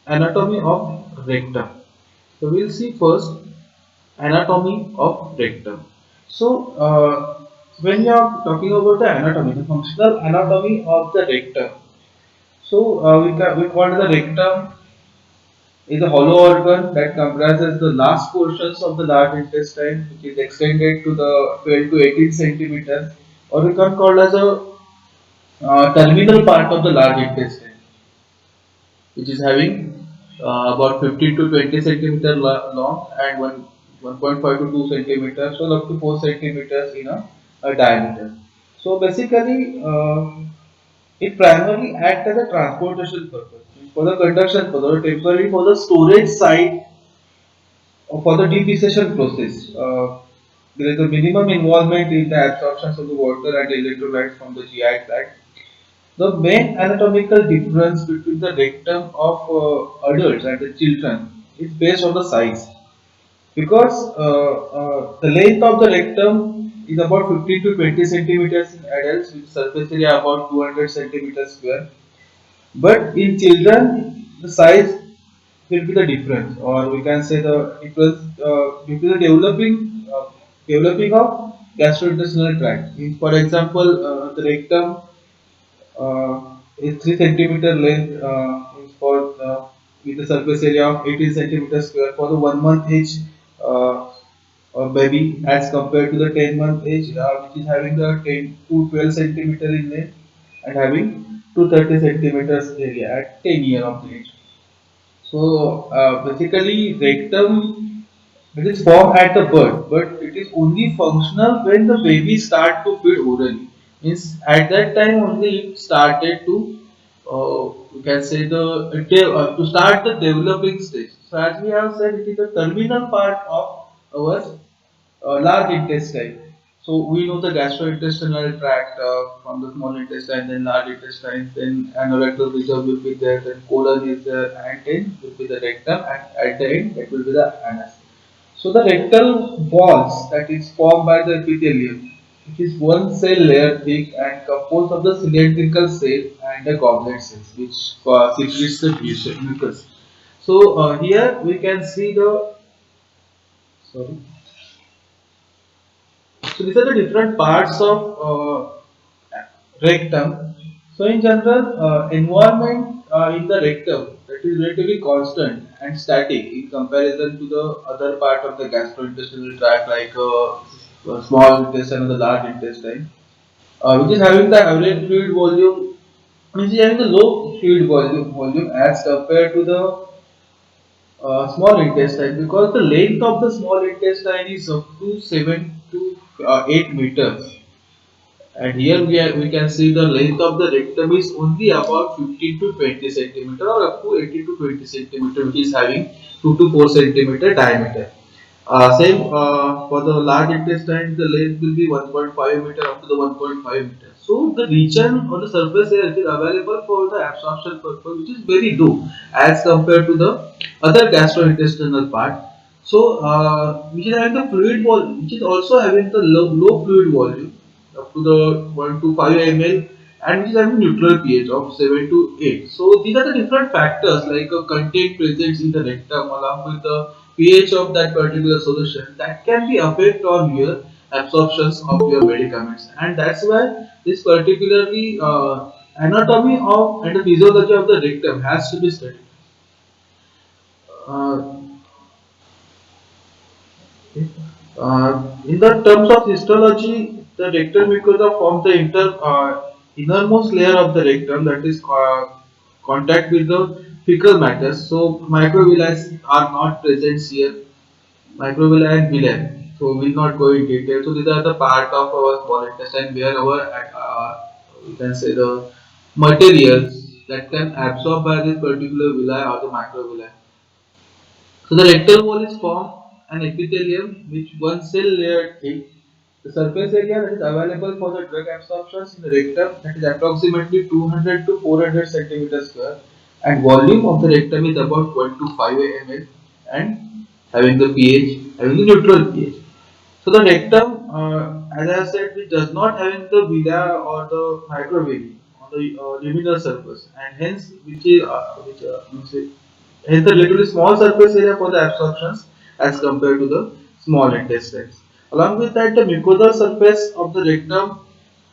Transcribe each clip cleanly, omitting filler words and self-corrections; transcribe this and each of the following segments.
Anatomy of rectum. So we'll see first anatomy of rectum. So when you are talking about the anatomy, the functional anatomy of the rectum. So we call the rectum is a hollow organ that comprises the last portions of the large intestine, which is extended to the 12 to 18 centimeters, or we can call as a terminal part of the large intestine, which is having about 15 to 20 centimeter long and 1.5 to 2 centimeters, so up to 4 centimeters in a diameter. So basically, it primarily acts as a transportation purpose for the conduction, for the temporary, for the storage site, or for the depreciation process. There is a minimum involvement in the absorption of the water and electrolytes from the GI tract. The main anatomical difference between the rectum of adults and the children is based on the size, because the length of the rectum is about 15 to 20 centimeters in adults with surface area about 200 centimeters square, but in children the size will be the difference, or we can say the difference due to the developing of gastrointestinal tract. For example, the rectum is 3 centimeter length is for with a surface area of 18 centimeters square for the 1 month age uh, baby, as compared to the 10-month age, which is having the 10 to 12 centimeter in length and having 230 centimeters area at 10 year of age. So basically rectum, it is formed at the birth, but it is only functional when the baby start to feed orally. Means at that time only it started to, you can say to start the developing stage. So as we have said, it is the terminal part of our large intestine. So we know the gastrointestinal tract from the small intestine, then large intestine, then anorectal region will be there, then colon is there, and then will be the rectum, and at the end it will be the anus. So the rectal walls that is formed by the epithelium, it is one cell layer thick and composed of the cylindrical cell and the goblet cells, which secretes the mucus. So here we can see the, sorry. So these are the different parts of rectum. So in general, environment in the rectum, that is relatively constant and static in comparison to the other part of the gastrointestinal tract, like small intestine or the large intestine, which is having the average fluid volume, which is having the low fluid volume as compared to the small intestine, because the length of the small intestine is up to 7 to 8 meters, and here we can see the length of the rectum is only about 15 to 20 centimeter, or up to 18 to 20 centimeter, which is having 2 to 4 centimeter diameter. Same for the large intestine, the length will be 1.5 meter up to the 1.5 meter. So the region on the surface area is available for the absorption purpose, which is very low as compared to the other gastrointestinal part. So which is having the fluid volume, which is also having the low fluid volume up to the 1 to 5 ml, and which is having neutral pH of 7 to 8. So these are the different factors like a content presence in the rectum along with the pH of that particular solution that can be affect on your absorptions of your medicaments, and that's why this particularly anatomy of and the physiology of the rectum has to be studied. Uh, in the terms of histology, the rectal mucosa forms the innermost layer of the rectum, that is contact with the fecal matter. So microvilli are not present here. Microvilli and villi. So we'll not go in detail. So these are the part of our small intestine where our we can say the materials that can absorb by this particular villi or the microvilli. So the rectal wall is formed an epithelium which one cell layer thick. The surface area that is available for the drug absorptions in the rectum, that is approximately 200 to 400 centimeters square, and volume of the rectum is about 1 to 5 ml, and having the pH, having the neutral pH. So the rectum, as I said, it does not having the villi or the microvilli on the luminal surface, and hence which is Hence, a relatively small surface area for the absorptions as compared to the small intestines. Along with that, the mucosal surface of the rectum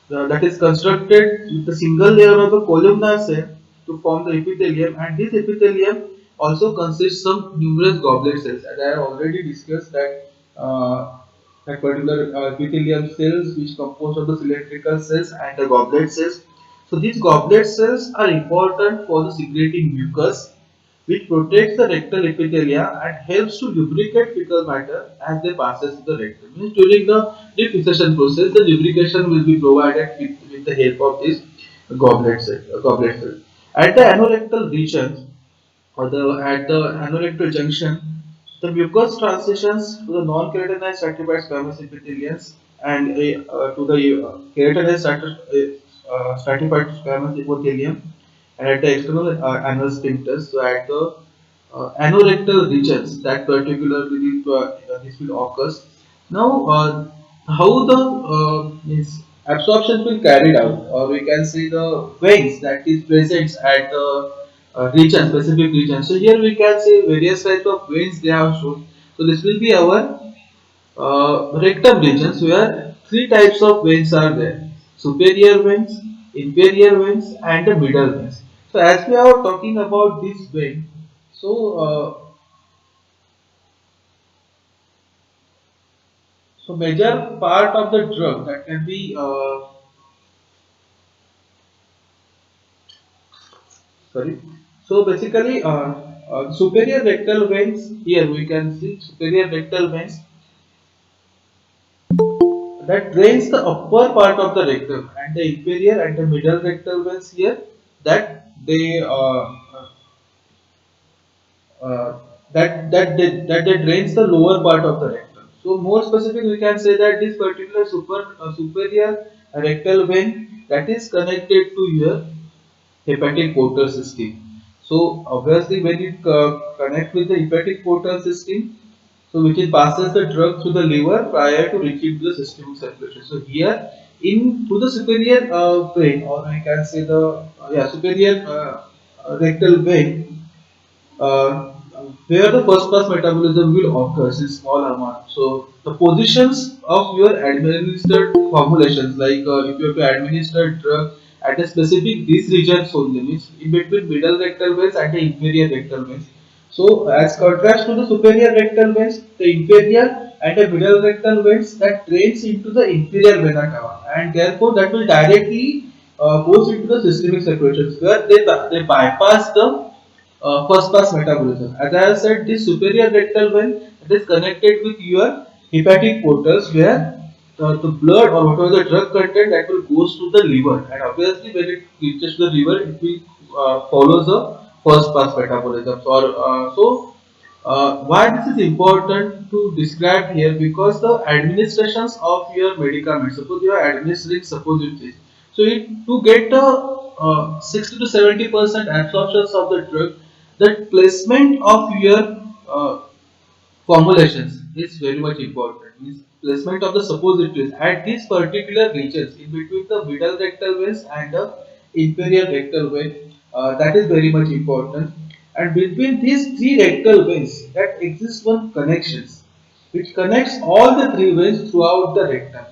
that is constructed with a single layer of the columnar cell to form the epithelium, and this epithelium also consists of numerous goblet cells. And I have already discussed that that particular epithelium cells which compose of the cylindrical cells and the goblet cells. So these goblet cells are important for the secreting mucus which protects the rectal epithelia and helps to lubricate fecal matter as they passes through the rectum. Means during the defecation process, the lubrication will be provided with the help of this goblet cell. At the anorectal region or the at the anorectal junction, the mucus transitions to the non-keratinized stratified squamous epitheliums and to the keratinized stratified squamous epithelium and at the external anal sphincters. So at the anorectal regions, that particularly this will occurs. Now, how the means absorption will carried out, or we can see the veins that is present at the region, specific region. So here we can see various types of veins they have shown. So this will be our rectum regions where three types of veins are there: superior veins, inferior veins, and the middle veins. So as we are talking about this vein, so major part of the drug that can be sorry. So basically, superior rectal veins here we can see superior rectal veins that drains the upper part of the rectum, and the inferior and the middle rectal veins here that they that they drains the lower part of the rectum. So more specific, we can say that this particular superior rectal vein that is connected to your hepatic portal system. So obviously, when it connect with the hepatic portal system, so which it passes the drug through the liver prior to reaching the systemic circulation. So here in to the superior vein, or I can say the superior rectal vein, uh, where the first pass metabolism will occur in small amount. So the positions of your administered formulations, like if you have to administer drug at a specific these regions only, means in between middle rectal veins and the inferior rectal veins. So as contrast to the superior rectal veins, the inferior and the middle rectal veins that drains into the inferior vena cava, and therefore that will directly goes into the systemic circulation where they bypass the first pass metabolism. As I have said, this superior rectal vein it is connected with your hepatic portals where the blood or whatever the drug content that will goes to the liver, and obviously when it reaches the liver it will follow the first pass metabolism. Why this is important to describe here, because the administrations of your medicaments, suppose you are administering suppositories, so to get the 60 to 70% absorptions of the drug, the placement of your formulations is very much important. Means placement of the suppositories at these particular regions in between the middle rectal veins and the inferior rectal vein, that is very much important. And between these three rectal veins, that exists one connections which connects all the three veins throughout the rectum,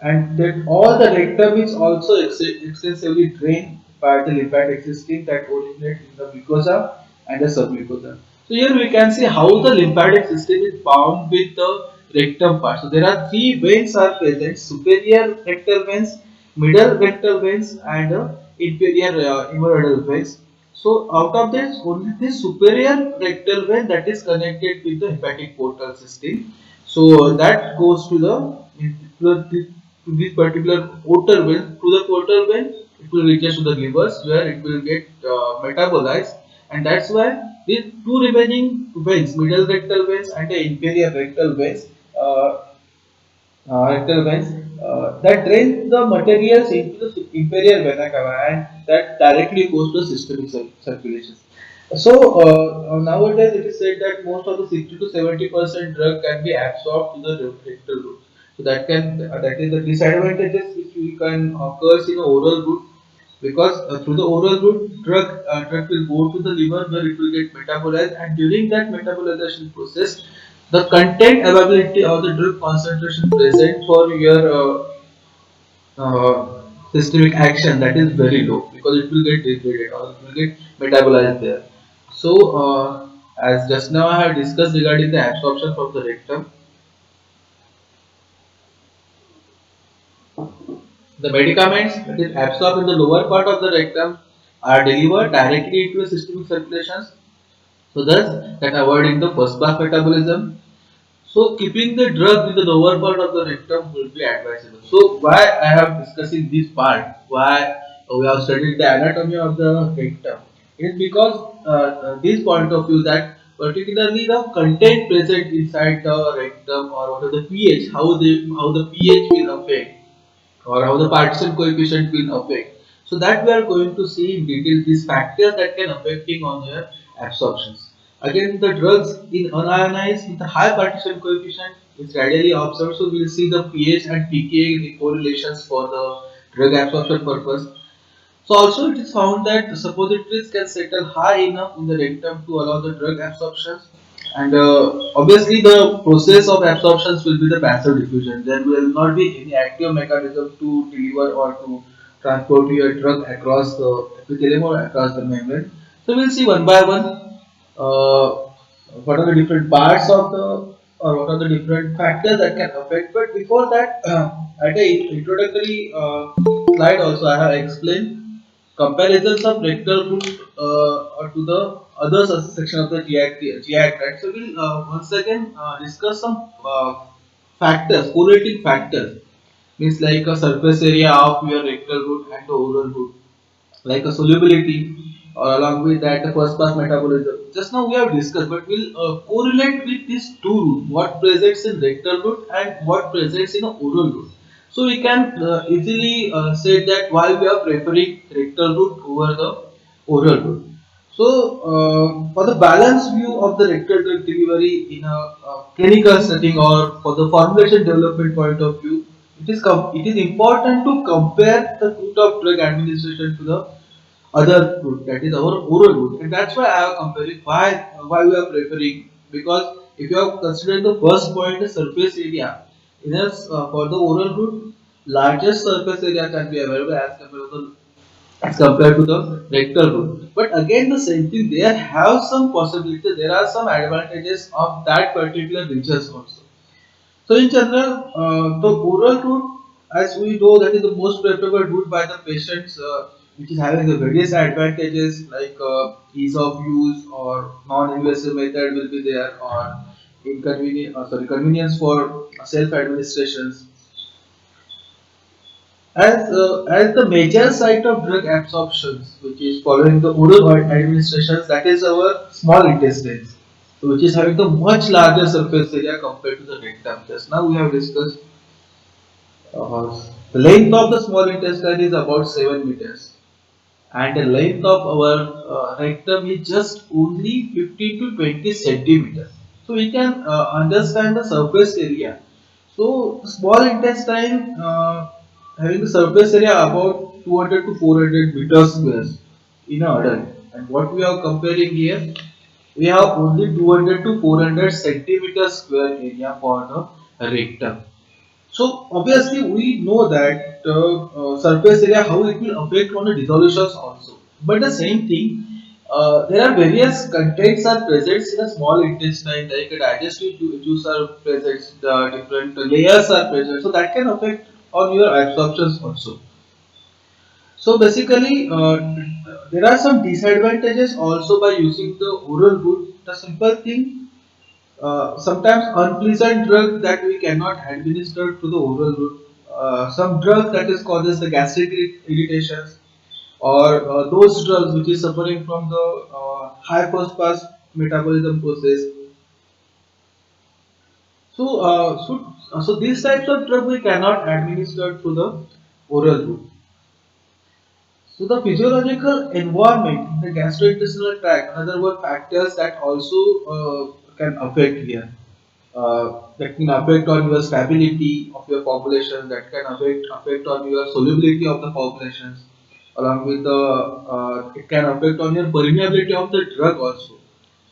and that all the rectum is also extensively drained by the lymphatic system that originate in the mucosa and the submucosa. So here we can see how the lymphatic system is bound with the rectum part. So there are three veins are present: superior rectal veins, middle rectal veins, and inferior hemorrhoidal veins. So out of this, only the superior rectal vein that is connected with the hepatic portal system. So that goes to to this particular portal vein. To the portal vein, it will reach to the livers where it will get metabolized, and that's why these two remaining veins, middle rectal veins and the inferior rectal veins, uh, rectal veins, that drain the materials into the inferior vena cava, and that directly goes to systemic circulation. So nowadays it is said that most of the 60 to 70% drug can be absorbed to the rectal route. So that is the disadvantages which we can occurs in the oral route. because through the oral route, drug will go to the liver where it will get metabolized, and during that metabolization process, the content availability or the drug concentration present for your systemic action, that is very low because it will get degraded or it will get metabolized there. So, as just now I have discussed regarding the absorption from the rectum, the medicaments that is absorbed in the lower part of the rectum are delivered directly into the systemic circulations. So, thus that avoiding the first pass metabolism. So keeping the drug in the lower part of the rectum will be advisable. So why I have discussing this part, why we have studied the anatomy of the rectum, is because this point of view that particularly the content present inside the rectum or what are the pH, how the pH will affect or how the partition coefficient will affect. So that we are going to see in detail these factors that can affecting on your absorptions. Again, the drugs in unionized with a high partition coefficient is readily observed. So we'll see the pH and pKa correlations for the drug absorption purpose. So also it is found that the suppositories can settle high enough in the rectum to allow the drug absorptions, and obviously the process of absorptions will be the passive diffusion. There will not be any active mechanism to deliver or to transport your drug across the epithelium or across the membrane. So we'll see one by one what are the different parts of the or what are the different factors that can affect. But before that, at a introductory slide also I have explained comparisons of rectal route to the other section of the GI tract. So we'll once again discuss some factors, correlating factors, means like a surface area of your rectal route and the oral route, like a solubility, or along with that the first pass metabolism. Just now we have discussed, but we'll correlate with these two routes, what presents in rectal route and what presents in oral route. So we can easily say that why we are preferring rectal route over the oral route. So for the balanced view of the rectal drug delivery in a clinical setting or for the formulation development point of view, it is important to compare the route of drug administration to the other route, that is our oral route, and that's why I have comparing why we are preferring, because if you have considered the first point, the surface area, yes, for the oral route, largest surface area can be available as compared to the rectal route. But again, the same thing, there have some possibilities, there are some advantages of that particular regions also. So in general, the oral route, as we know, that is the most preferable route by the patients, which is having the various advantages like ease of use or non-invasive method will be there, or convenience for self-administrations. As the major site of drug absorptions, which is following the oral administrations, that is our small intestines, which is having the much larger surface area compared to the rectum. Just now we have discussed the length of the small intestine is about 7 meters, and the length of our rectum is just only 15 to 20 centimeters. So we can understand the surface area. So small intestine having the surface area about 200 to 400 meters squares in an adult, and what we are comparing here, we have only 200 to 400 centimeters square area for the rectum. So obviously we know that surface area how it will affect on the dissolutions also. But the same thing, there are various contents are present in a small intestine, like a digestive juice are present, the different layers are present. So that can affect on your absorptions also. So basically, there are some disadvantages also by using the oral route. The simple thing, sometimes unpleasant drug that we cannot administer to the oral route. Some drug that is causes the gastric irritations, or those drugs which is suffering from the high first pass metabolism process. So these types of drug we cannot administer to the oral route. So the physiological environment in the gastrointestinal tract, another were factors that also can affect here. That can affect on your stability of your population, that can affect on your solubility of the populations. Along with the it can affect on your permeability of the drug also.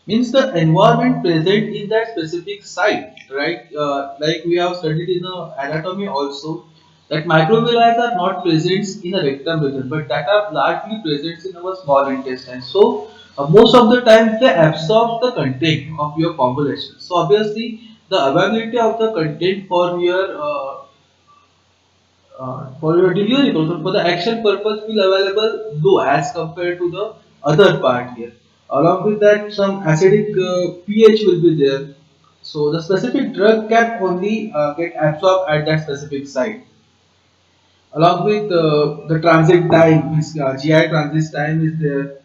Means the environment present in that specific site, right? Like we have studied in the anatomy also, that microvilli are not present in the rectum region, but that are largely present in our small intestine. So most of the time they absorb the content of your formulation. So obviously the availability of the content for your delivery purpose, for the action purpose will available low as compared to the other part here. Along with that, some acidic pH will be there. So the specific drug can only get absorbed at that specific site. Along with the transit time, means GI transit time is there,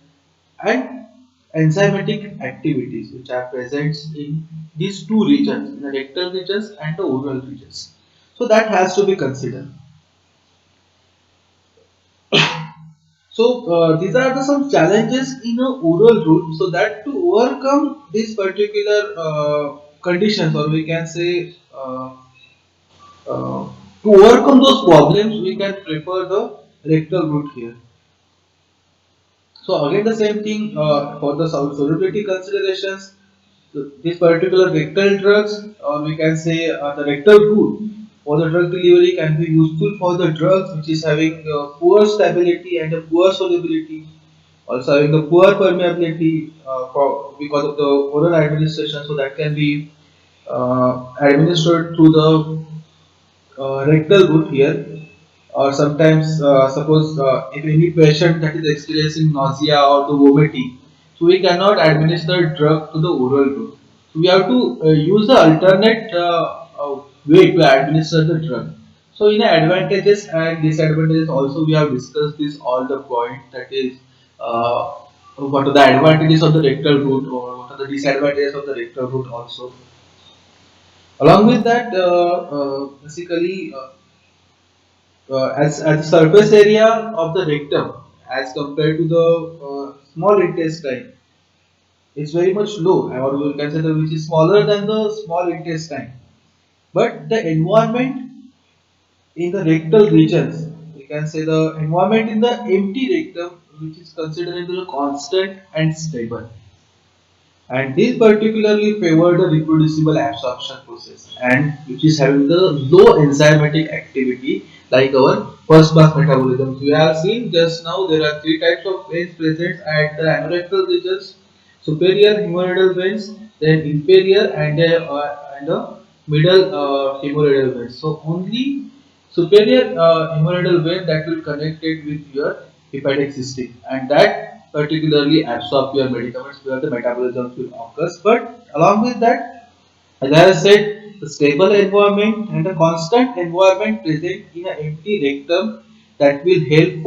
and enzymatic activities which are present in these two regions, in the rectal regions and the oral regions. So that has to be considered. So these are the some challenges in a oral route. So that to overcome these particular conditions, or we can say to overcome those problems, we can prefer the rectal route here. So again, the same thing for the solubility considerations. These particular rectal drugs, or we can say the rectal route for the drug delivery can be useful for the drugs which is having poor stability and a poor solubility, also having the poor permeability because of the oral administration. So that can be administered through the rectal route here, or sometimes suppose if any patient that is experiencing nausea or the vomiting, so we cannot administer drug to the oral route. So we have to use the alternate way to administer the drug. So in advantages and disadvantages also we have discussed this all the point, that is uh, what are the advantages of the rectal route or what are the disadvantages of the rectal route also. Along with that, basically as the surface area of the rectum as compared to the small intestine is very much low, or we can say that which is smaller than the small intestine. But the environment in the rectal regions, we can say the environment in the empty rectum, which is considered as constant and stable, and this particularly favor the reproducible absorption process, and which is having the low enzymatic activity like our first pass metabolism. We have seen just now there are three types of veins present at the anorectal regions: superior hemorrhoidal veins, then inferior, and the middle hemorrhoidal veins. So only superior hemorrhoidal vein that will connect it with your hepatic system, and that particularly absorb your medicaments where the metabolism will occur. But along with that, as I have said, the stable environment and the constant environment present in an empty rectum, that will help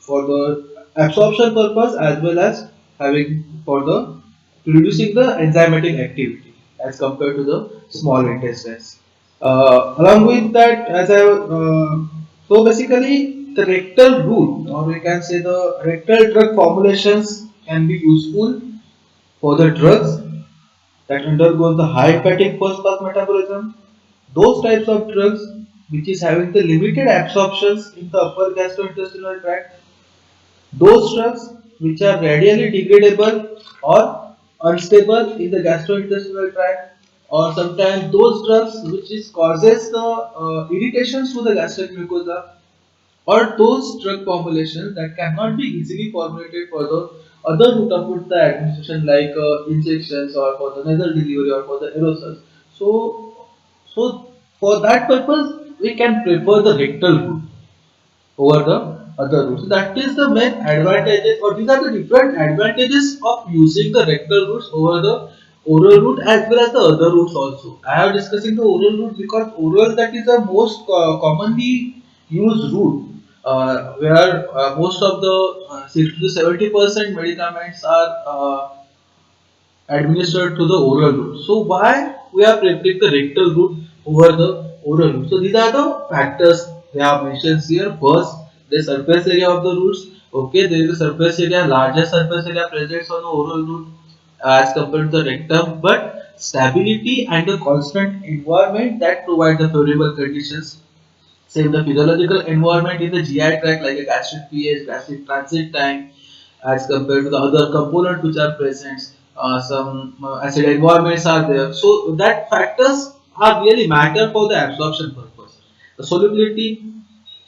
for the absorption purpose as well as having for the reducing the enzymatic activity as compared to the small intestines. Along with that, so basically the rectal route, or we can say the rectal drug formulations, can be useful for the drugs that undergoes the high hepatic first pass metabolism. Those types of drugs which is having the limited absorptions in the upper gastrointestinal tract, those drugs which are radially degradable or unstable in the gastrointestinal tract, or sometimes those drugs which is causes the irritations to the gastric mucosa, or those drug formulations that cannot be easily formulated for the other route of the administration like injections or for the nasal delivery or for the aerosols. So for that purpose we can prefer the rectal route over the other routes. So that is the main advantages, or these are the different advantages of using the rectal routes over the oral route as well as the other routes also. I have discussing the oral route because oral, that is the most commonly used route, where most of the 60 to 70% medicaments are administered to the oral route. So why we are preferring the rectal route over the oral route? So these are the factors they have mentioned here. First, the surface area of the roots. Okay, there is a surface area, larger surface area present on the oral route as compared to the rectum, but stability and the constant environment that provide the favorable conditions Same the physiological environment in the GI tract like a gastric pH, gastric transit time as compared to the other components which are present. Some acid environments are there. So that factors are really matter for the absorption purpose. The solubility,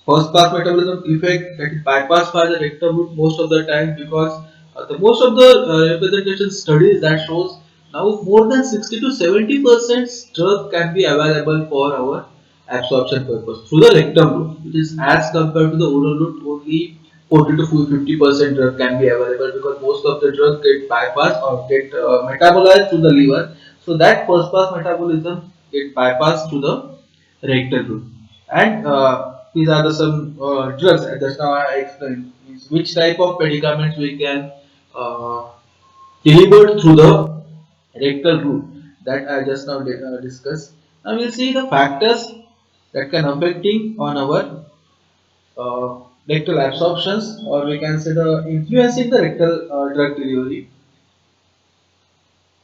first pass metabolism effect that is bypassed by the rectum route most of the time because the most of the representation studies that shows now more than 60 to 70% drug can be available for our absorption purpose through the rectum route, which is as compared to the oral route only 40 to 50% drug can be available because most of the drug get bypassed or get metabolized to the liver. So that first pass metabolism get bypassed to the rectal route. And these are the some drugs. Just now I explained is which type of medicaments we can uh, deliver through the rectal route that I just now discussed. Now we'll see the factors that can affecting on our rectal absorptions, or we can say the influencing the rectal drug delivery.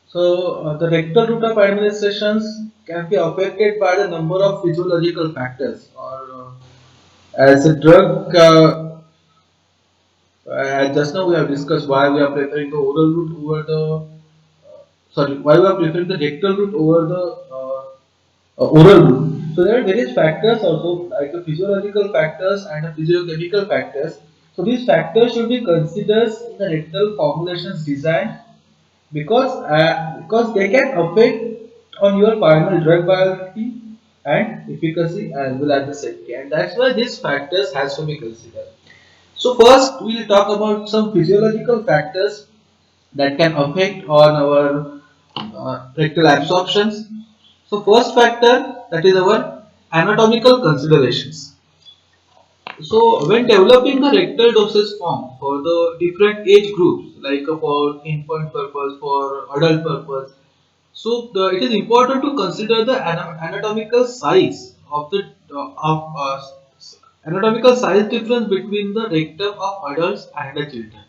So the rectal route of administrations can be affected by the number of physiological factors, or as a drug. Just now we have discussed why we are preferring the oral route over the why we are preferring the rectal route over the oral route. So there are various factors also like the physiological factors and the physiochemical factors. So these factors should be considered in the rectal formulations design because they can affect on your final drug viability and efficacy as well as the safety, and that's why these factors has to be considered. So first we'll talk about some physiological factors that can affect on our rectal absorptions. So first factor that is our anatomical considerations. So when developing the rectal dosage form for the different age groups, like for infant purpose, for adult purpose, so it is important to consider the anatomical size of the anatomical size difference between the rectum of adults and the children.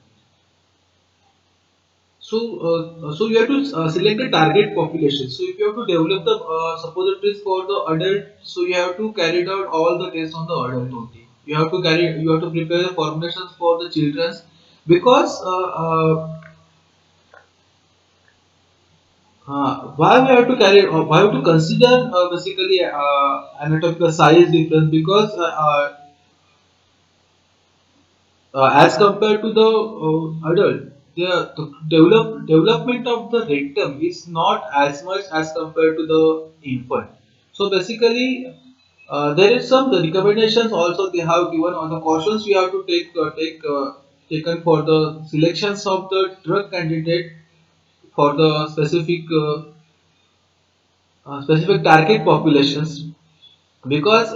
So you have to select a target population. So if you have to develop the suppositories for the adult, so you have to carry out all the tests on the adult only. You have to prepare the formulations for the children because why we have to why we have to consider basically anatomical size difference because as compared to the adult, the development of the rectum is not as much as compared to the infant. So basically, there is some the recommendations also they have given on the cautions you have to taken for the selections of the drug candidate for the specific target populations because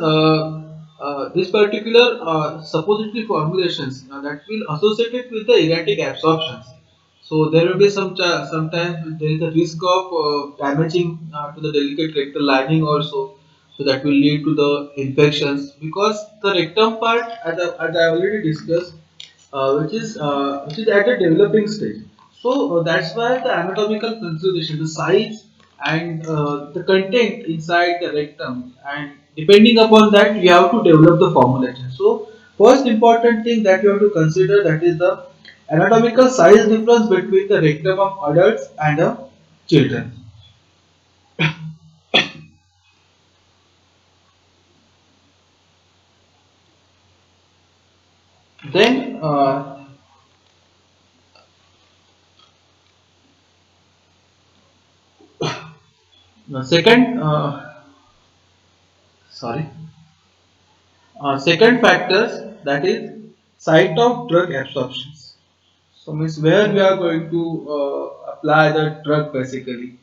this particular suppository formulations that will associated with the erratic absorptions. So there will be sometimes there is a risk of damaging to the delicate rectal lining also. So that will lead to the infections because the rectum part, as I already discussed, which is at a developing stage. So that's why the anatomical consideration, the size and the content inside the rectum, and depending upon that, you have to develop the formulation. So first important thing that you have to consider that is the anatomical size difference between the rectum of adults and children. Then the second sorry second factors that is site of drug absorptions. So means where we are going to apply the drug basically.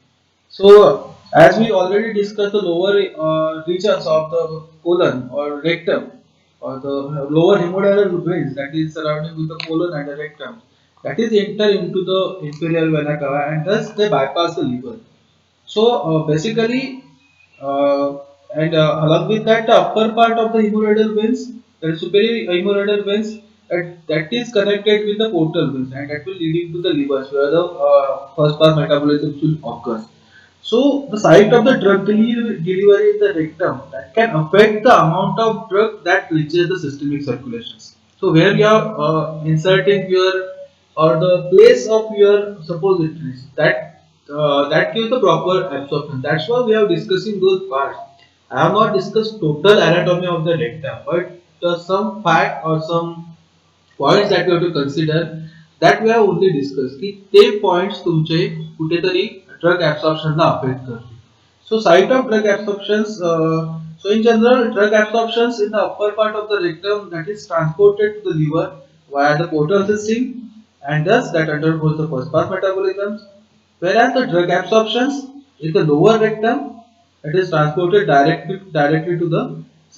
So as we already discussed the lower regions of the colon or rectum or the lower hemodialysis veins that is surrounding with the colon and the rectum that is enter into the inferior vena cava and thus they bypass the liver. So basically, uh, and along with that, the upper part of the hemorrhoidal veins, the superior hemorrhoidal veins, that is connected with the portal veins, and that will leading to the livers where the first pass metabolism will occur. So the site of the drug delivery in the rectum that can affect the amount of drug that reaches the systemic circulations. So where you are inserting your or the place of your suppositories that gives the proper absorption. That's why we are discussing those parts. I have not discussed total anatomy of the rectum, but some fact or some points that you have to consider that we have only discuss की ते points तुमचे कुठेतरी drug ऍब्सॉर्प्शनला affect करतील so site of drug absorptions so in general drug absorptions in the upper part of the rectum that is transported to the liver via the portal system and thus that undergoes the first pass metabolism whereas the drug absorptions in the lower rectum that is transported directly to the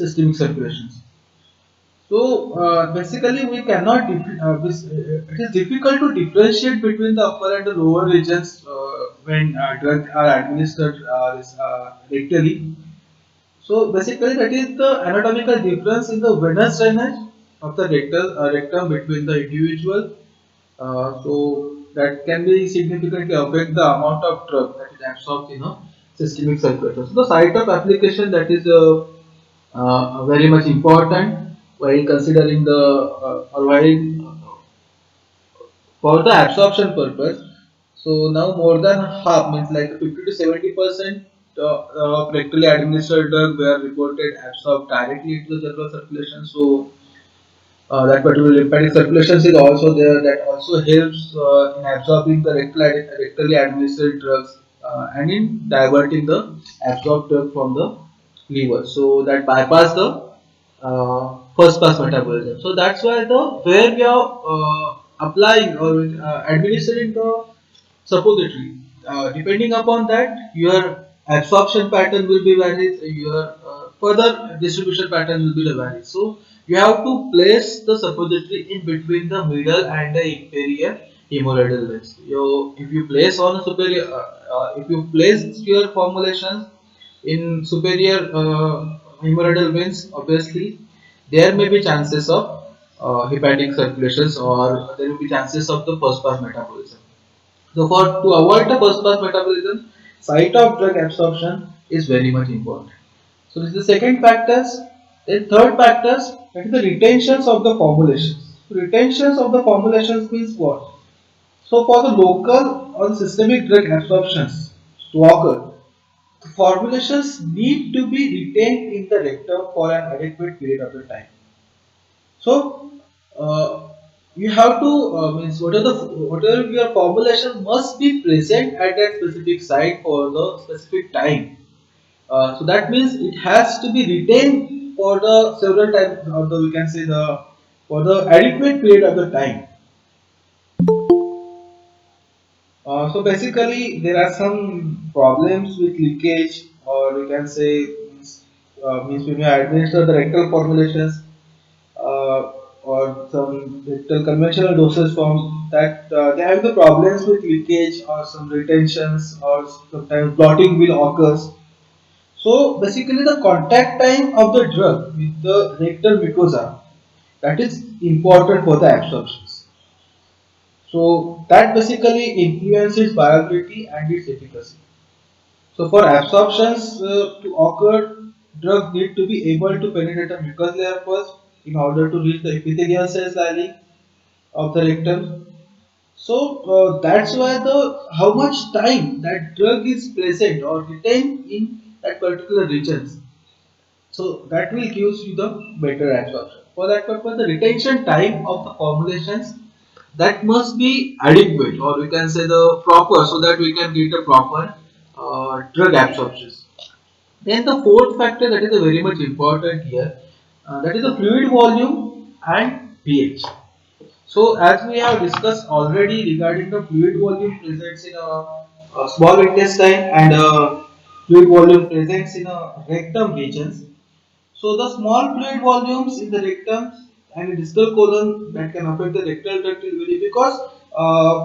systemic circulations. So basically, we cannot. It is difficult to differentiate between the upper and the lower regions when drugs are administered rectally. So basically, that is the anatomical difference in the venous drainage of the rectum between the individual. So that can be significantly affect the amount of drug that is absorbed in a systemic circulation. So the site of application that is very much important while considering the or while for the absorption purpose. So now more than half means like 50 to 70% of rectally administered drug were reported absorbed directly into the general circulation. So that particular lymphatic circulation is also there that also helps in absorbing the rectally administered drugs and in diverting the absorbed drug from the liver. So that bypass the first pass metabolism. So that's why the where we are applying or administering the suppository. Depending upon that, your absorption pattern will be varied, your further distribution pattern will be varied. So you have to place the suppository in between the middle and the inferior hemorrhoidal veins. If you place on a superior, if you place your formulations in superior hemorrhoidal veins, obviously there may be chances of hepatic circulations or there will be chances of the first pass metabolism. So for to avoid the first pass metabolism, site of drug absorption is very much important. So this is the second factors. Then third factors that is the retentions of the formulations. So retentions of the formulations means what? So for the local or systemic drug absorptions to occur, the formulations need to be retained in the rectum for an adequate period of the time. So uh, you have to means whatever your formulation must be present at that specific site for the specific time. So that means it has to be retained for the several times, or the we can say the for the adequate period of the time. So basically, there are some problems with leakage, or we can say means when you administer the rectal formulations or some rectal conventional dosage form that they have the problems with leakage or some retentions or sometimes blotting will occurs. So basically, the contact time of the drug with the rectal mucosa that is important for the absorptions. So that basically influences viability and its efficacy. So for absorptions to occur, drugs need to be able to penetrate the mucous layer first in order to reach the epithelial cells lining of the rectum. So that's why the how much time that drug is present or retained in that particular regions. So that will gives you the better absorption. For that purpose, the retention time of the formulations that must be adequate or we can say the proper so that we can get a proper drug absorption. Then the fourth factor that is a very much important here that is the fluid volume and pH. So as we have discussed already regarding the fluid volume presence in a small intestine and fluid volume presence in a rectum regions. So the small fluid volumes in the rectum and distal colon that can affect the rectal duct usually because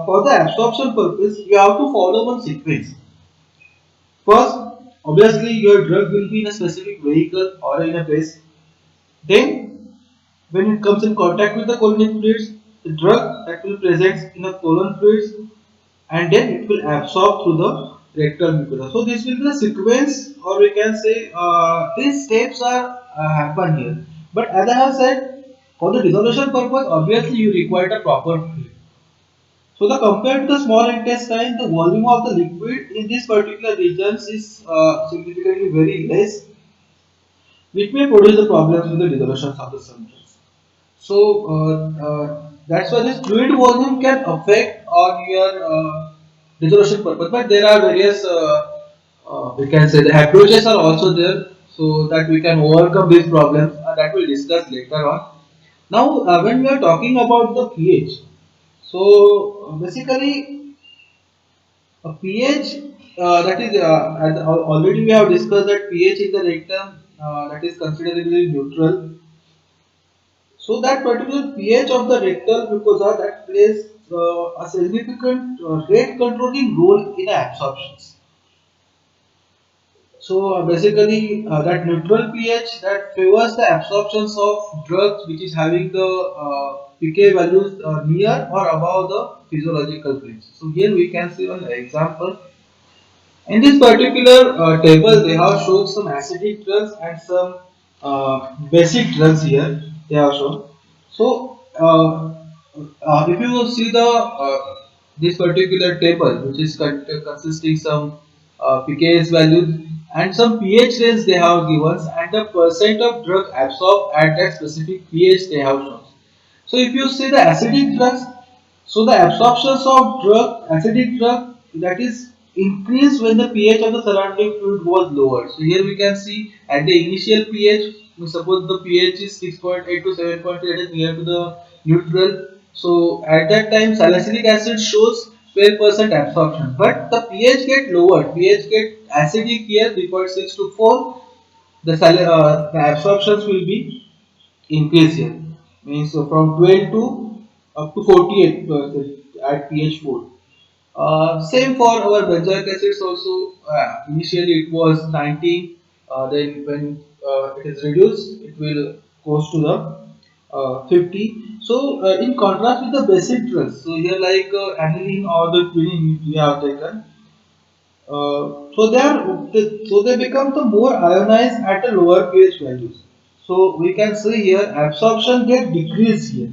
for the absorption purpose you have to follow one sequence. First, obviously your drug will be in a specific vehicle or in a place. Then, when it comes in contact with the colonic fluids, the drug that will present in the colon fluids and then it will absorb through the rectal mucosa. So this will be the sequence, or we can say these steps are happen here. But as I have said, for the dissolution purpose, obviously you require a proper fluid. So the compared to the small intestine, the volume of the liquid in this particular regions is significantly very less, which may produce the problems with the dissolution of the substance. So that's why this fluid volume can affect on your dissolution purpose. But there are various, we can say, the approaches are also there, so that we can overcome these problems, and that we'll discuss later on. Now, when we are talking about the pH, so basically a pH, that is, as already we have discussed that pH in the rectum, that is considerably neutral. So that particular pH of the rectal mucosa that plays a significant rate controlling role in absorptions. So basically that neutral pH that favors the absorptions of drugs which is having the pK values near or above the physiological range. So here we can see an example. In this particular table, they have shown some acidic drugs and some basic drugs here. They have shown. So, if you see the this particular table, which is consisting some pKs values and some pH range they have given, and the percent of drug absorbed at that specific pH they have shown. So, if you see the acidic drugs, so the absorptions of acidic drug, that is increased when the pH of the surrounding fluid was lower. So here we can see at the initial pH, we suppose the pH is 6.8 to 7.3, that is near to the neutral. So at that time salicylic acid shows 12% absorption, but the pH get lowered. pH get acidic here 3.6 to 4. The absorptions will be increase here, means from 12 to up to 48% at pH 4. Same for our benzoic acids also. Initially it was 19, then when it is reduced, it will goes to the 50. So in contrast with the basic drugs, so here like aniline or the quinine we have taken, so they become the more ionized at a lower pH values. So we can see here absorption get decreased here,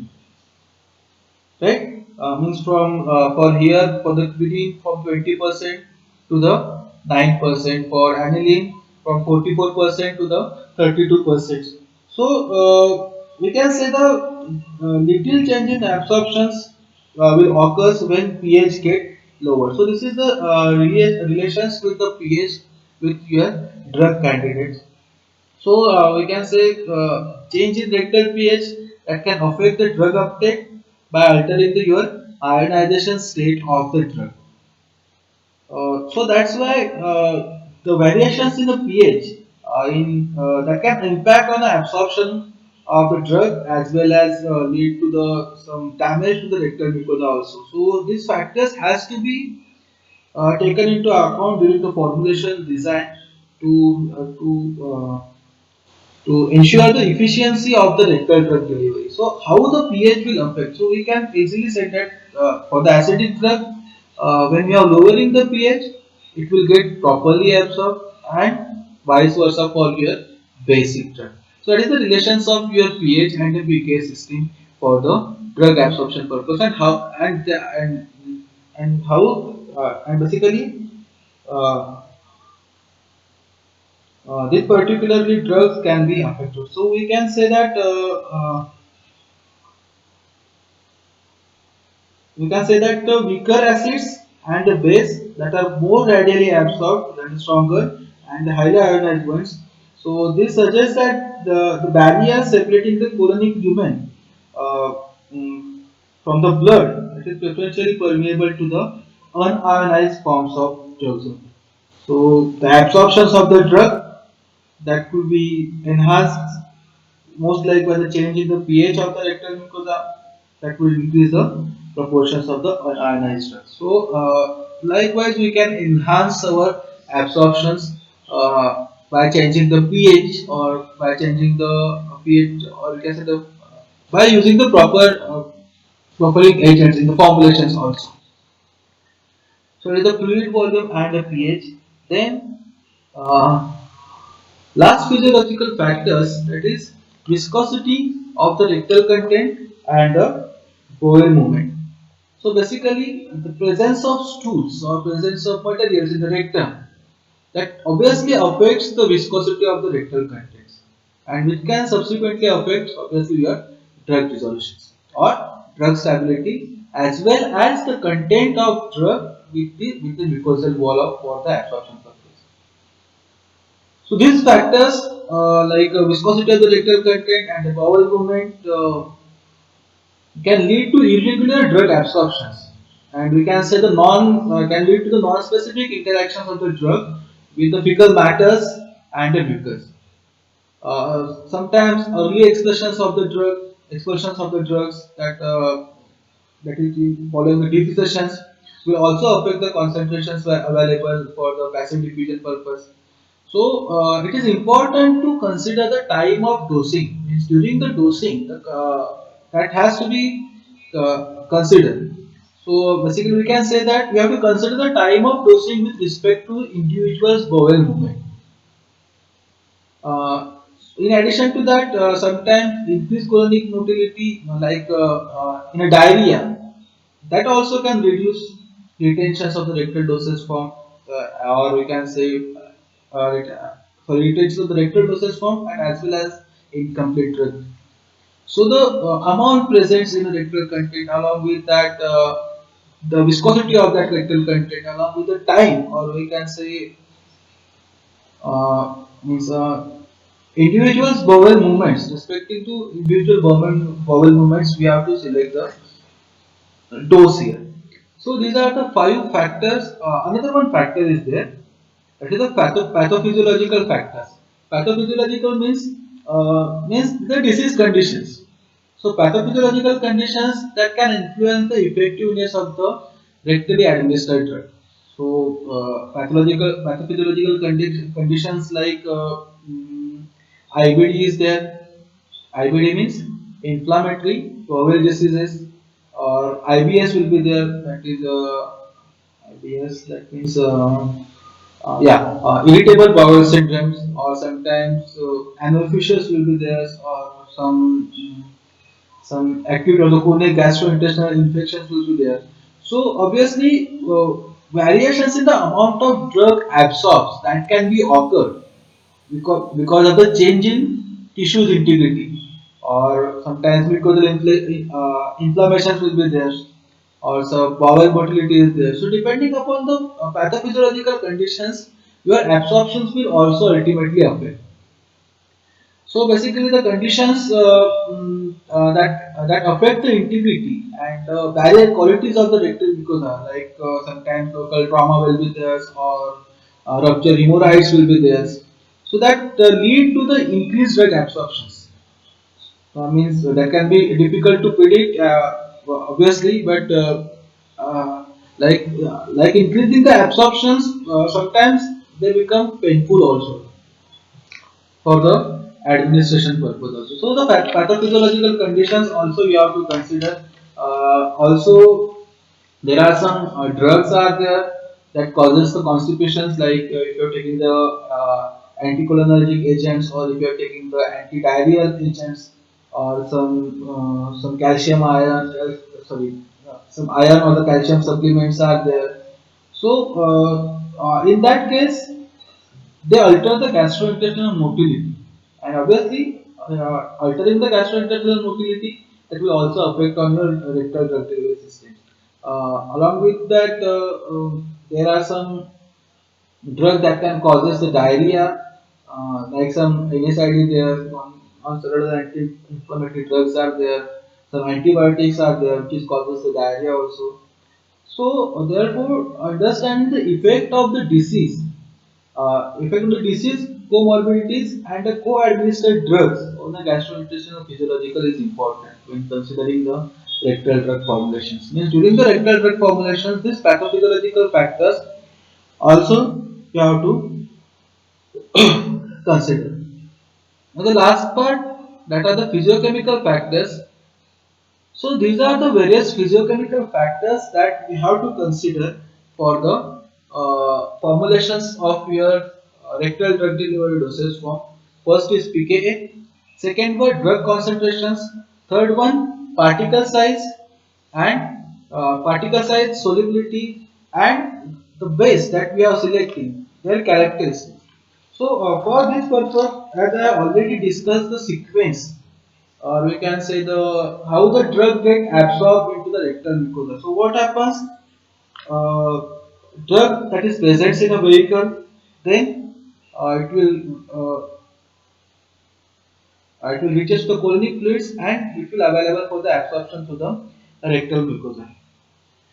right? Means from for here for the quinine from 20% to the 9%, for aniline from 44% to the 32%. So we can say the little change in absorptions will occurs when pH get lower. So this is the relations with the pH with your drug candidates. So we can say change in rectal pH that can affect the drug uptake by altering your ionization state of the drug. So that's why the variations in the pH that can impact on the absorption of the drug as well as lead to the some damage to the rectal mucosa also. So these factors has to be taken into account during the formulation design to ensure the efficiency of the rectal drug delivery. So how the pH will affect? So we can easily say that for the acidic drug, when we are lowering the pH, it will get properly absorbed, and vice versa for your basic drug. So that is the relations of your pH and the pK system for the drug absorption purpose, and how and how and basically uh, these particularly drugs can be affected. So we can say that the weaker acids and the base that are more readily absorbed, that is stronger, and the highly ionized ones. So this suggests that the barrier separating the colonic lumen uh, mm, from the blood, it is preferentially permeable to the unionized forms of drugs. So the absorptions of the drug that could be enhanced most like by the change in the pH of the rectal mucosa that will increase the proportions of the ionized drugs. So likewise we can enhance our absorptions by changing the pH or by changing the pH, or we can say the by using the proper properly agents in the formulations also. So it is the fluid volume and the pH. Then uh, last physiological factors, that is viscosity of the rectal content and the bowel movement. So basically the presence of stools or presence of materials in the rectum, that obviously affects the viscosity of the rectal contents, and which can subsequently affect obviously your drug resolutions or drug stability, as well as the content of drug with the mucosal wall of for the absorption purpose. So these factors like viscosity of the rectal content and the bowel movement can lead to irregular drug absorptions, and we can say the non can lead to the non-specific interactions of the drug with the fecal matters and the mucus. Sometimes early expulsions of the drugs that is following the deficient will also affect the concentrations available for the passive diffusion purpose. So it is important to consider the time of dosing. Means during the dosing, that has to be considered. So basically, we can say that we have to consider the time of dosing with respect to individual's bowel movement. In addition to that, sometimes increased colonic motility, in a diarrhea, that also can reduce retentions of the rectal dosage form, or we can say retention of the rectal dosage form and as well as incomplete drug. So the amount present in the rectal content, along with that, the viscosity of that rectal content, along with the time, or we can say means individuals bowel movements. Respecting to individual bowel movements, we have to select the dose here. So these are the five factors. Another one factor is there. That is the pathophysiological factors. Pathophysiological means the disease conditions. So pathophysiological conditions that can influence the effectiveness of the rectally administered drug. So pathophysiological conditions like IBD is there. IBD means inflammatory bowel diseases, or IBS will be there. That is IBS. That means irritable bowel syndromes, or sometimes anal fissures will be there, or some acute or the chronic gastrointestinal infections will be there. So obviously, variations in the amount of drug absorbs that can be occurred because of the change in tissues integrity, or sometimes mucosal inflammations will be there, or some bowel motility is there. So depending upon the pathophysiological conditions, your absorptions will also ultimately affect. So basically, the conditions that affect the integrity and barrier qualities of the rectal mucosa, like sometimes local trauma will be there, or rupture hemorrhoids will be there. So that lead to the increased drug absorptions. Means that can be difficult to predict, obviously, but like increasing the absorptions, sometimes they become painful also for the administration purpose also. So the pathophysiological conditions also you have to consider. Also, there are some drugs are there that causes the constipations, like if you're taking the anticholinergic agents, or if you're taking the antidiarrheal agents, or some calcium iron, some iron or the calcium supplements are there. So in that case, they alter the gastrointestinal motility, and obviously, altering the gastrointestinal motility, that will also affect on your rectal drug delivery system. Along with that, there are some drugs that can causes the diarrhea, like some NSAID there, non-steroidal anti-inflammatory drugs are there, some antibiotics are there, which causes the diarrhea also. So, therefore, understanding the effect of the disease, comorbidities, and the co-administered drugs on the gastrointestinal physiological is important when considering the rectal drug formulations. Means during the rectal drug formulations, these pathophysiological factors also you have to consider. Now the last part, that are the physiochemical factors. So these are the various physiochemical factors that we have to consider for the formulations of your rectal drug delivery dosage form. First is pKa, second one drug concentrations, third one particle size, and particle size, solubility, and the base that we are selecting, their characteristics. So for this purpose, as I have already discussed the sequence, or we can say the how the drug get absorbed into the rectal mucosa. So what happens? Drug that is present in a vehicle, then it will reaches the colonic fluids and it will available for the absorption to the rectal mucosa.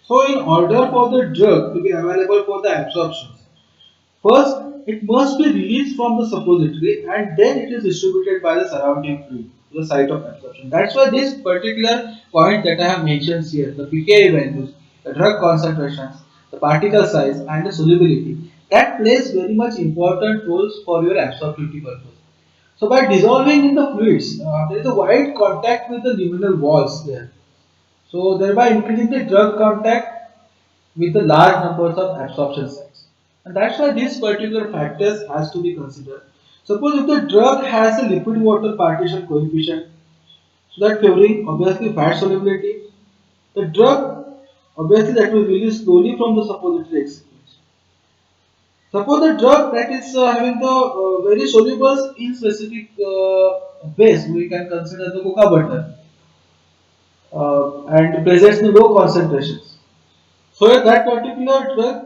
So in order for the drug to be available for the absorption, first it must be released from the suppository and then it is distributed by the surrounding fluid to the site of absorption. That's why this particular point that I have mentioned here, the pKa values, the drug concentrations, the particle size and the solubility, that plays very much important roles for your absorptivity purpose. So by dissolving in the fluids, there is a wide contact with the luminal walls there. So thereby increasing the drug contact with the large numbers of absorption sites. And that's why these particular factors has to be considered. Suppose if the drug has a liquid water partition coefficient, so that favoring obviously fat solubility, the drug obviously that will release slowly from the suppository excipient. Suppose the drug that is having the very soluble in specific base, we can consider the cocoa butter, and presents the low concentrations. So that particular drug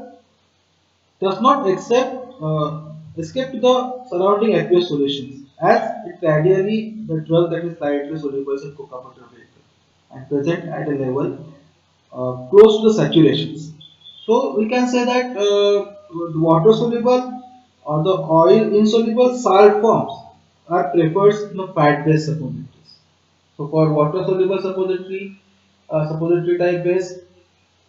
does not escape to the surrounding aqueous solutions as it gradually the drug that is slightly soluble in cocoa butter vapor and present at a level close to the saturations. So we can say that the water soluble or the oil insoluble salt forms are preferred in the fat based suppositories. So for water soluble suppository type base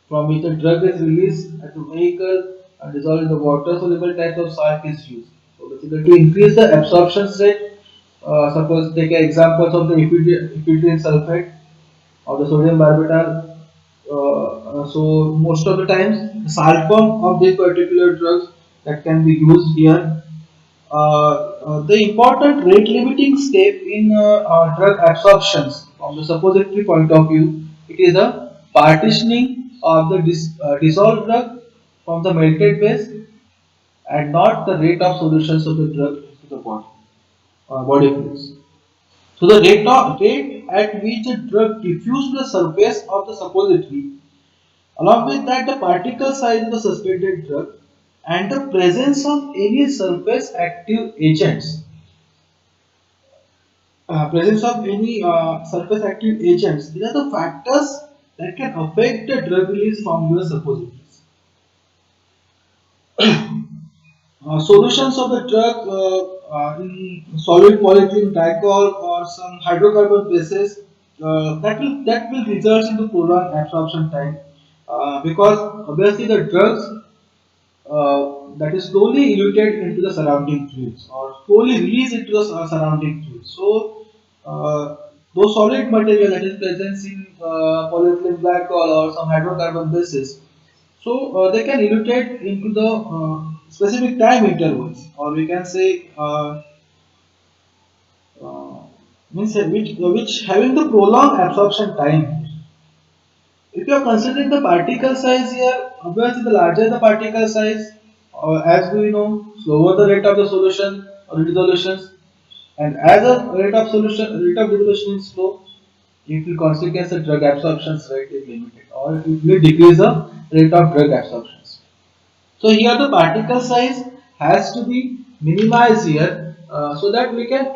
from which the drug is released at the vehicle and dissolved in the water soluble type of salt is used. So basically to increase the absorption rate, suppose take examples of the ephedrine sulfate or the sodium barbital. So most of the times the salt form of these particular drugs that can be used here. The important rate limiting step in drug absorptions from the suppository point of view, it is the partitioning of the dissolved drug from the melted base and not the rate of solutions of the drug into the body fluids. So the rate at which the drug diffused to the surface of the suppository, along with that the particle size of the suspended drug and the presence of any surface active agents, surface active agents, these are the factors that can affect the drug release from your suppositories. Solutions of the drug in solid polyethylene glycol or some hydrocarbon bases, that will result in the prolonged absorption time, because obviously the drugs that is slowly eluted into the surrounding fluids or slowly released into the surrounding fluids. So those solid material that is present in polyethylene glycol or some hydrocarbon bases, so they can elutate into the specific time intervals, or we can say uh, which having the prolonged absorption time. If you are considering the particle size here, obviously the larger the particle size, as we know, slower the rate of the solution or the dissolutions, and as the rate of dissolution is slow, it will consequence the drug absorption rate is limited, or it will decrease the rate of drug absorptions. So here the particle size has to be minimized here, so that we can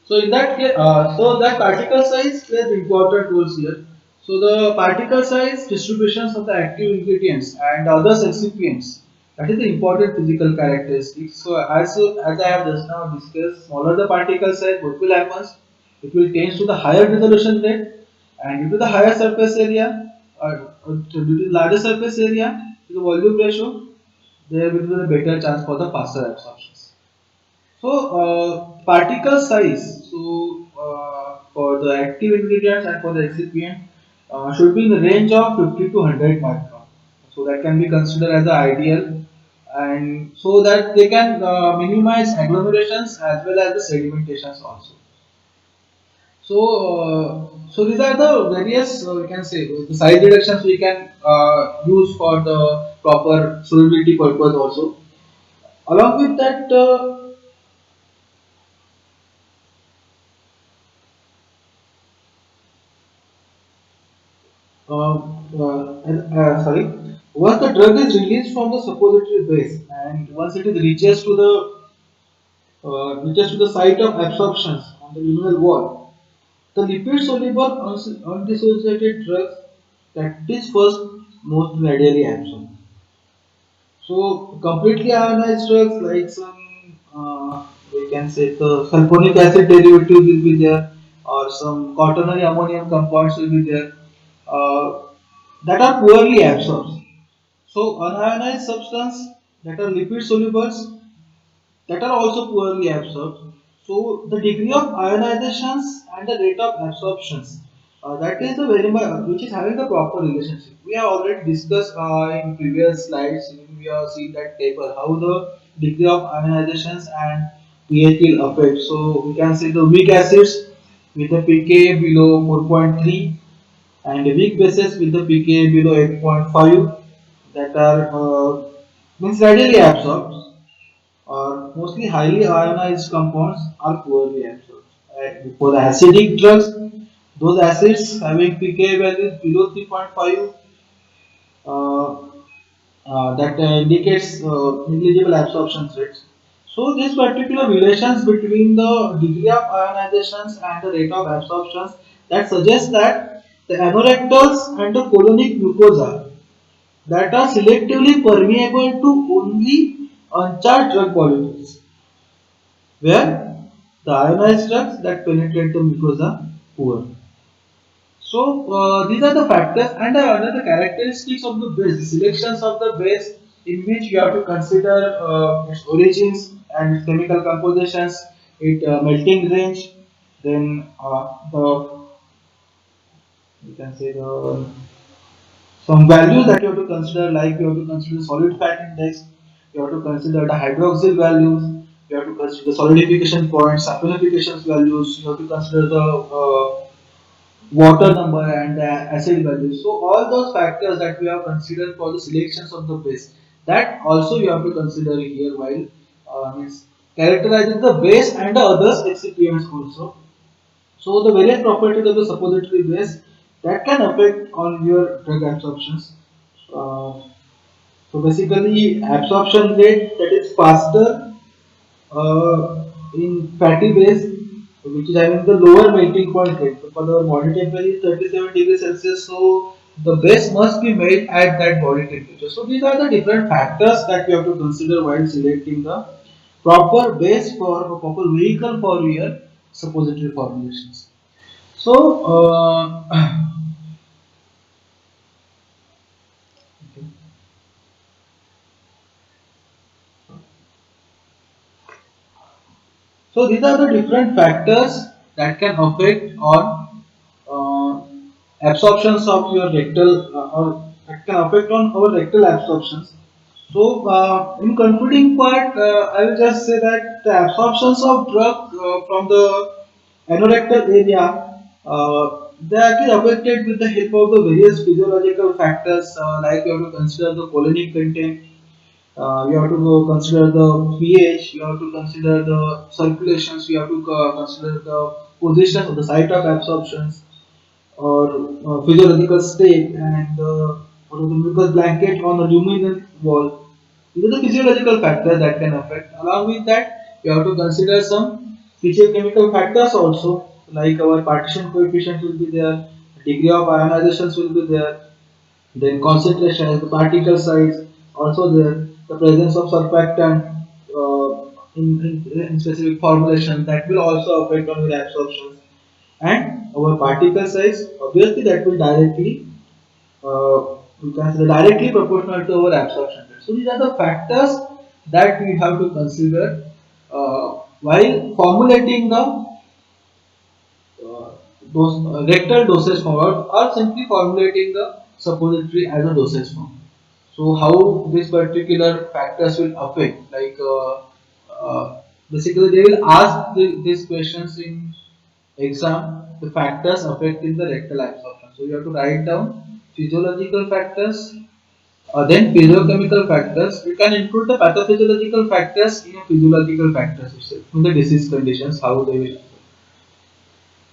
so in that case, so that particle size plays important roles here. So the particle size, distributions of the active ingredients and other excipients, that is the important physical characteristics. So as I have just now discussed, smaller the particle size, what will happen? It will tend to the higher resolution rate, and due to the higher surface area, due to the larger surface area, to the volume ratio, there will be a better chance for the faster absorptions. So, particle size. So, for the active ingredients and for the excipient, should be in the range of 50 to 100 micron. So that can be considered as the ideal, and so that they can minimize agglomerations as well as the sedimentations also. So these are the various we can say the size reductions we can use for the proper solubility purpose also. Along with that, sorry, once the drug is released from the suppository base and once it is reaches to the site of absorptions on the luminal wall, the lipid soluble undissociated drugs that is first most readily absorbed. So completely ionized drugs like some we can say the sulfonic acid derivative will be there or some quaternary ammonium compounds will be there uh, that are poorly absorbed. So unionized substance that are lipid solubles that are also poorly absorbed. So the degree of ionizations and the rate of absorptions that is the very much which is having the proper relationship. We have already discussed in previous slides. We have seen that table how the degree of ionizations and pH will affect. So we can see the weak acids with the pK below 4.3 and weak bases with the pK below 8.5 that are means readily absorbed or mostly highly ionized compounds are poorly absorbed. For the acidic drugs, those acids having pK values below 3.5 uh, that indicates negligible absorption rates. So this particular relations between the degree of ionizations and the rate of absorptions that suggests that the anorectals and the colonic mucosa that are selectively permeable to only uncharged drug molecules where the ionized drugs that penetrate the mucosa poor. So these are the factors and another characteristics of the base, the selections of the base in which you have to consider its origins and its chemical compositions, its melting range, then the you can say the some values that you have to consider, like you have to consider solid fat index, you have to consider the hydroxyl values, you have to consider the solidification points, saponification values, you have to consider the water number and the acid values. So all those factors that we have considered for the selections of the base, that also you have to consider here while means characterizing the base and the other excipients also. So the various properties of the suppository base that can affect on your drug absorptions. Uh, so basically, absorption rate that is faster in fatty base, which is having the lower melting point rate. So for the body temperature is 37 degrees Celsius, so the base must be made at that body temperature. So these are the different factors that you have to consider while selecting the proper base for a proper vehicle for your suppository formulations. So, so these are the different factors that can affect on absorptions of your rectal or that can affect on our rectal absorptions. So, in concluding part, I will just say that the absorptions of drug from the anorectal area they are actually affected with the help of the various physiological factors like you have to consider the colonic content. You have to consider the pH, you have to consider the circulations, you have to consider the position of the site of absorptions or physiological state and what is the mucous blanket on the luminal wall. These are the physiological factors that can affect. Along with that, you have to consider some physiochemical factors also, like our partition coefficient will be there, degree of ionizations will be there, then concentration, the particle size, also the presence of surfactant in specific formulation that will also affect on your absorption. And our particle size, obviously that will directly we consider directly proportional to our absorption rate. So these are the factors that we have to consider while formulating uh, rectal dosage form or simply formulating the suppository as a dosage form. So how these particular factors will affect, like basically they will ask these questions in exam, the factors affecting the rectal absorption. So you have to write down physiological factors, then physiochemical factors. You can include the pathophysiological factors in your physiological factors itself, in the disease conditions, how they will.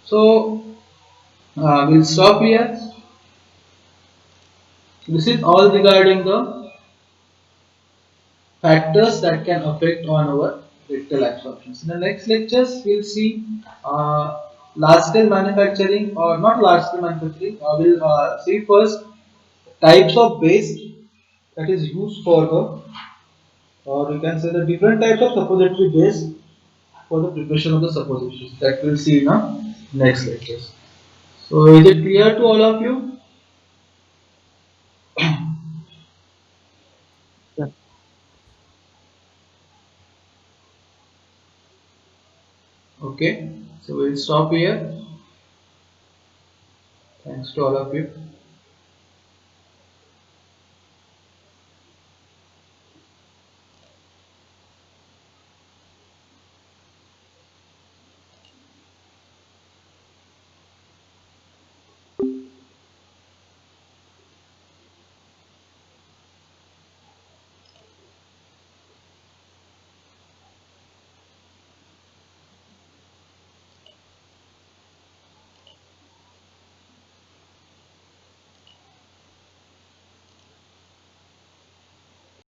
So we'll stop here. This is all regarding the factors that can affect on our rectal absorptions. In the next lectures, we'll see large scale manufacturing or not large scale manufacturing. We'll see first types of base that is used for the, or you can say the different types of suppository base for the preparation of the suppositories. That we'll see in our next lectures. So is it clear to all of you? Yeah. Okay. So we'll stop here. Thanks to all of you.